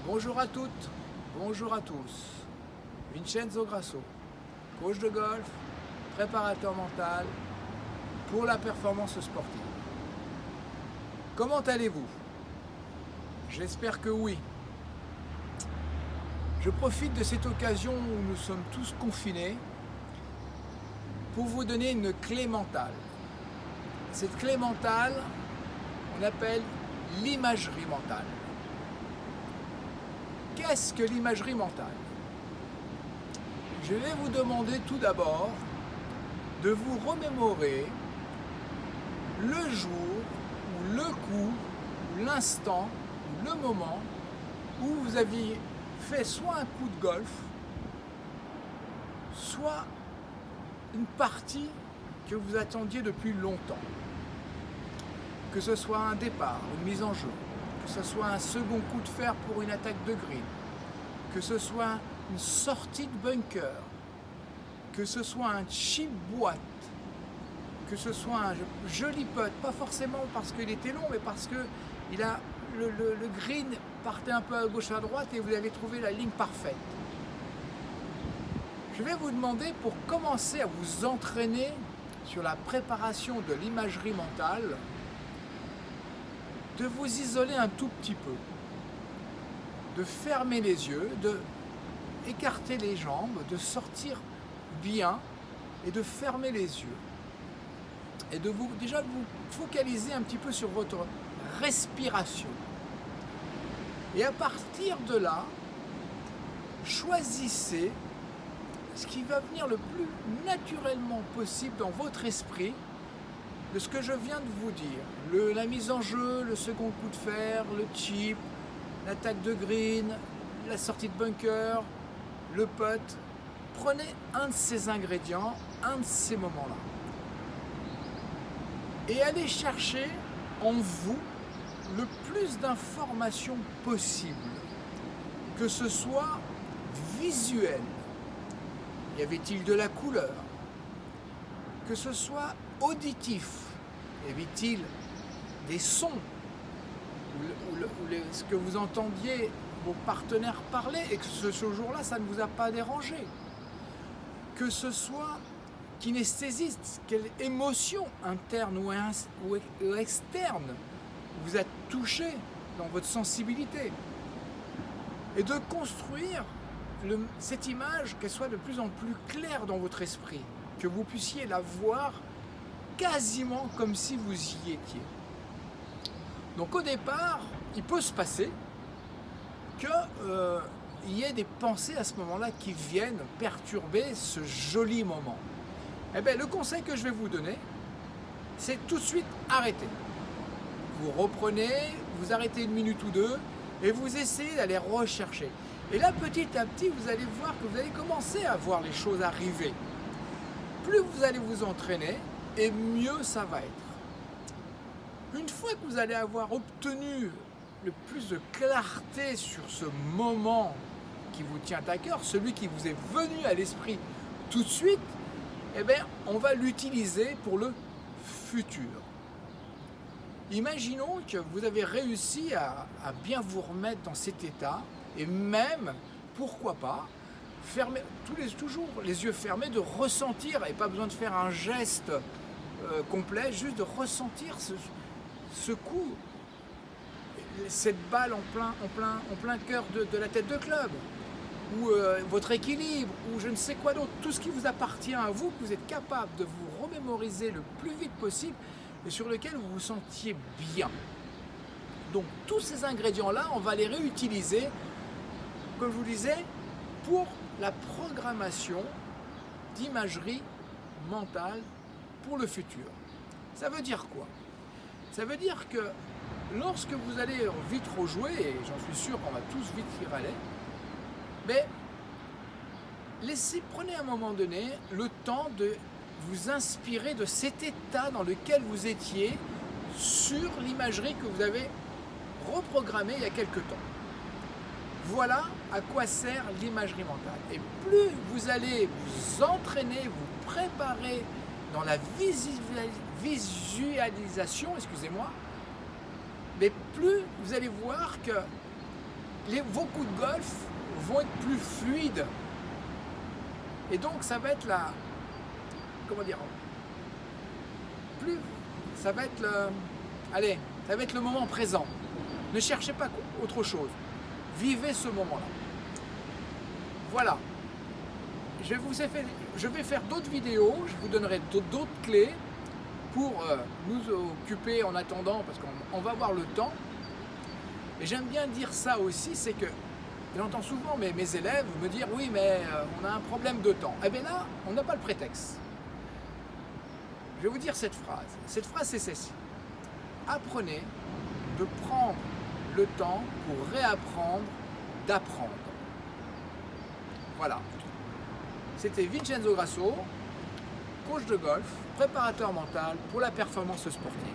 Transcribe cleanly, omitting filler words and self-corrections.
Bonjour à toutes, bonjour à tous. Vincenzo Grasso, coach de golf, préparateur mental pour la performance sportive. Comment allez-vous? J'espère que oui. Je profite de cette occasion où nous sommes tous confinés pour vous donner une clé mentale. Cette clé mentale, on appelle l'imagerie mentale. Qu'est-ce que l'imagerie mentale? Je vais vous demander tout d'abord de vous remémorer le jour, ou le coup, ou l'instant, ou le moment où vous aviez fait soit un coup de golf, soit une partie que vous attendiez depuis longtemps. Que ce soit un départ, une mise en jeu, que ce soit un second coup de fer pour une attaque de green, que ce soit une sortie de bunker, que ce soit un chip boîte, que ce soit un joli putt, pas forcément parce qu'il était long, mais parce que le green partait un peu à gauche à droite et vous avez trouvé la ligne parfaite. Je vais vous demander, pour commencer à vous entraîner sur la préparation de l'imagerie mentale, de vous isoler un tout petit peu, de fermer les yeux, de écarter les jambes, de sortir bien et de fermer les yeux. Et de vous focaliser un petit peu sur votre respiration. Et à partir de là, choisissez ce qui va venir le plus naturellement possible dans votre esprit de ce que je viens de vous dire. La mise en jeu, le second coup de fer, le chip, l'attaque de green, la sortie de bunker, le putt. Prenez un de ces ingrédients, un de ces moments-là. Et allez chercher en vous le plus d'informations possible. Que ce soit visuel. Y avait-il de la couleur? Que ce soit auditif. Y avait-il des sons? Ce que vous entendiez vos partenaires parler et que ce jour-là, ça ne vous a pas dérangé. Que ce soit kinesthésiste, quelle émotion interne ou externe vous a touché dans votre sensibilité. Et de construire cette image, qu'elle soit de plus en plus claire dans votre esprit, que vous puissiez la voir quasiment comme si vous y étiez. Donc au départ, il peut se passer qu'il y ait des pensées à ce moment-là qui viennent perturber ce joli moment. Eh bien, le conseil que je vais vous donner, c'est tout de suite arrêter. Vous reprenez, vous arrêtez une minute ou deux et vous essayez d'aller rechercher. Et là, petit à petit, vous allez voir que vous allez commencer à voir les choses arriver. Plus vous allez vous entraîner, et mieux ça va être. Une fois que vous allez avoir obtenu le plus de clarté sur ce moment qui vous tient à cœur, celui qui vous est venu à l'esprit tout de suite, eh bien, on va l'utiliser pour le futur. Imaginons que vous avez réussi à bien vous remettre dans cet état et même, pourquoi pas, toujours les yeux fermés, de ressentir, et pas besoin de faire un geste complet, juste de ressentir ce coup, cette balle en plein cœur de la tête de club, ou votre équilibre, ou je ne sais quoi d'autre, tout ce qui vous appartient à vous, que vous êtes capable de vous remémoriser le plus vite possible et sur lequel vous vous sentiez bien. Donc tous ces ingrédients-là, on va les réutiliser, comme je vous disais, pour la programmation d'imagerie mentale pour le futur. Ça veut dire quoi? Ça veut dire que lorsque vous allez vite rejouer, et j'en suis sûr qu'on va tous vite y aller, mais prenez à un moment donné le temps de vous inspirer de cet état dans lequel vous étiez sur l'imagerie que vous avez reprogrammée il y a quelque temps. Voilà à quoi sert l'imagerie mentale. Et plus vous allez vous entraîner, vous préparer dans la visualisation, mais plus vous allez voir que vos coups de golf vont être plus fluides. Et donc ça va être la... Comment dire, plus... Ça va être le... Allez, ça va être le moment présent. Ne cherchez pas autre chose. Vivez ce moment-là. Voilà. Je vais faire d'autres vidéos, je vous donnerai d'autres clés pour nous occuper en attendant, parce qu'on va avoir le temps. Et j'aime bien dire ça aussi, c'est que j'entends souvent mes élèves me dire « Oui, mais on a un problème de temps. » Eh bien là, on n'a pas le prétexte. Je vais vous dire cette phrase. Cette phrase, c'est celle-ci. Apprenez de prendre le temps pour réapprendre d'apprendre. Voilà. C'était Vincenzo Grasso, coach de golf, préparateur mental pour la performance sportive.